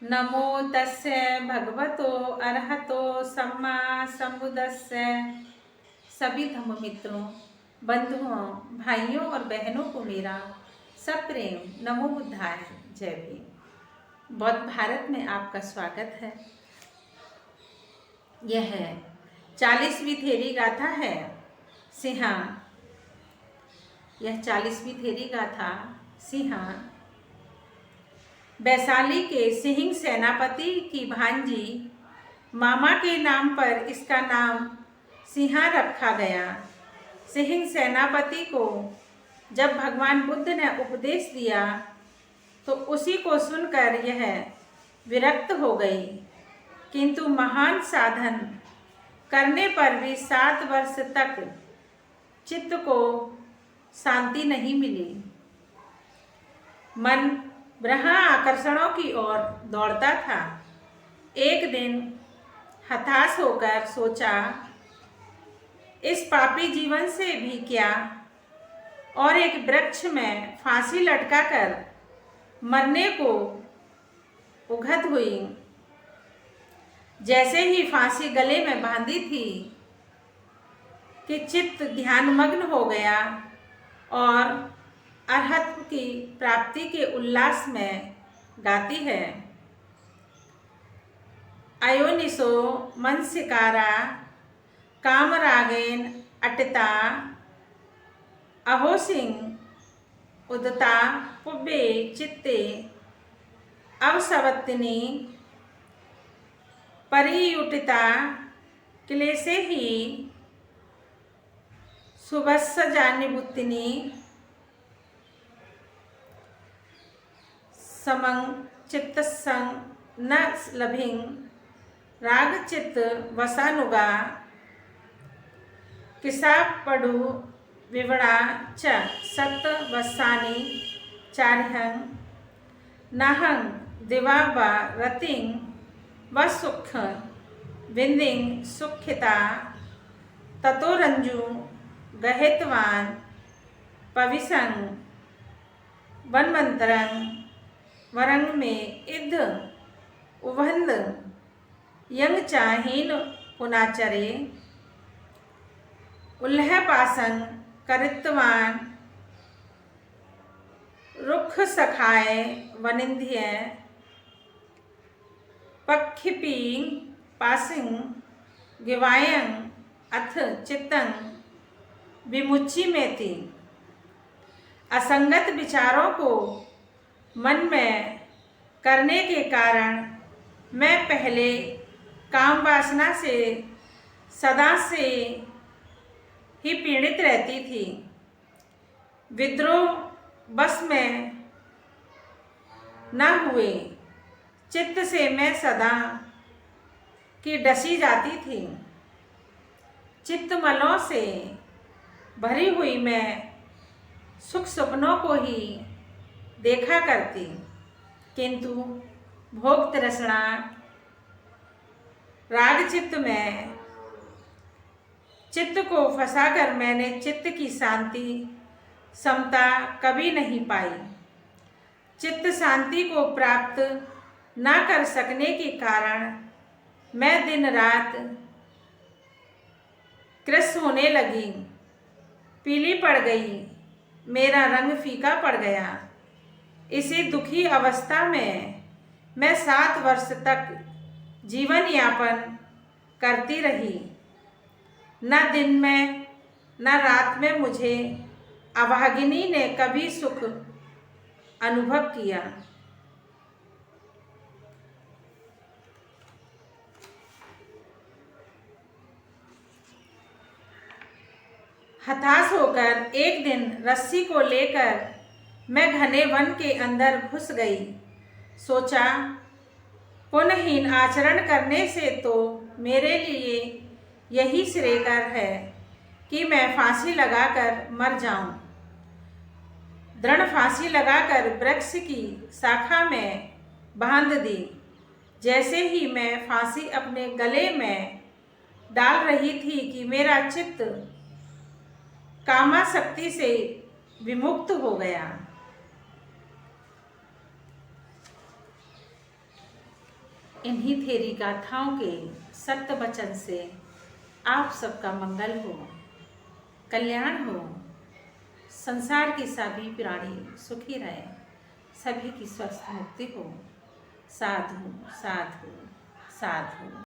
नमो तस्य भगवतो अरहतो सम्मा सम्बुद्धस्य। सभी धम्म मित्रों, बंधुओं, भाइयों और बहनों को मेरा सप्रेम नमो बुद्धाय जय भीम। बौद्ध भारत में आपका स्वागत है। यह 40वीं थेरी गाथा है सिंहा। यह 40वीं थेरी गाथा सिंहा वैशाली के सिंह सेनापति की भांजी मामा के नाम पर इसका नाम सिंहा रखा गया। सिंह सेनापति को जब भगवान बुद्ध ने उपदेश दिया तो उसी को सुनकर यह विरक्त हो गई, किंतु महान साधन करने पर भी 7 वर्ष तक चित्त को शांति नहीं मिली। मन ब्रह्म आकर्षणों की ओर दौड़ता था। एक दिन हताश होकर सोचा, इस पापी जीवन से भी क्या, और एक वृक्ष में फांसी लटकाकर मरने को उद्यत हुई। जैसे ही फांसी गले में बांधी थी कि चित्त ध्यानमग्न हो गया और अरहत्व की प्राप्ति के उल्लास में गाती है। अयोनिसो मनसिकारा कामरागेन अटिता अहोसिंग उदता पुब्बे चित्ते अवसवत्तिनी परियुटिता क्लेशे ही सुबस्सजानिबुत्तिनी समं चित्तसं न लभिं राग चित्त वसानुगा किसा पडु विवड़ा च सत वसानि चार्हं नाहं दिवा व रतिं व सुख विंदिं सुखिता ततो रंजु गहेतवान पविसं वनमंत्रं वरंग में इध उभंद यंग चाहीन पुनाचरे उल्लह पासन करितवान रुख सखाए वनिंध्य पक्षिपीं पासिंग गिवायं अथ चित्तं विमुच्ची में थी। असंगत विचारों को मन में करने के कारण मैं पहले काम वासना से सदा से ही पीड़ित रहती थी। विद्रोह बस में न हुए चित्त से मैं सदा की डसी जाती थी। चित्तमलों से भरी हुई मैं सुख सपनों को ही देखा करती, किंतु भोग तृष्णा राग चित्त में चित्त को फंसाकर मैंने चित्त की शांति समता कभी नहीं पाई। चित्त शांति को प्राप्त न कर सकने के कारण मैं दिन रात कृश होने लगी, पीली पड़ गई, मेरा रंग फीका पड़ गया। इसी दुखी अवस्था में मैं 7 वर्ष तक जीवन यापन करती रही। न दिन में न रात में मुझे अभागिनी ने कभी सुख अनुभव किया। हताश होकर एक दिन रस्सी को लेकर मैं घने वन के अंदर घुस गई। सोचा, पुण्यहीन आचरण करने से तो मेरे लिए यही श्रेयकर है कि मैं फांसी लगाकर मर जाऊं। दृढ़ फांसी लगाकर वृक्ष की शाखा में बांध दी। जैसे ही मैं फांसी अपने गले में डाल रही थी कि मेरा चित्त कामासक्ति से विमुक्त हो गया। इन्हीं थेरी गाथाओं के सत्य वचन से आप सबका मंगल हो, कल्याण हो, संसार के सभी प्राणी सुखी रहें, सभी की स्वस्थ मुक्ति हो। साधु साधु साधु।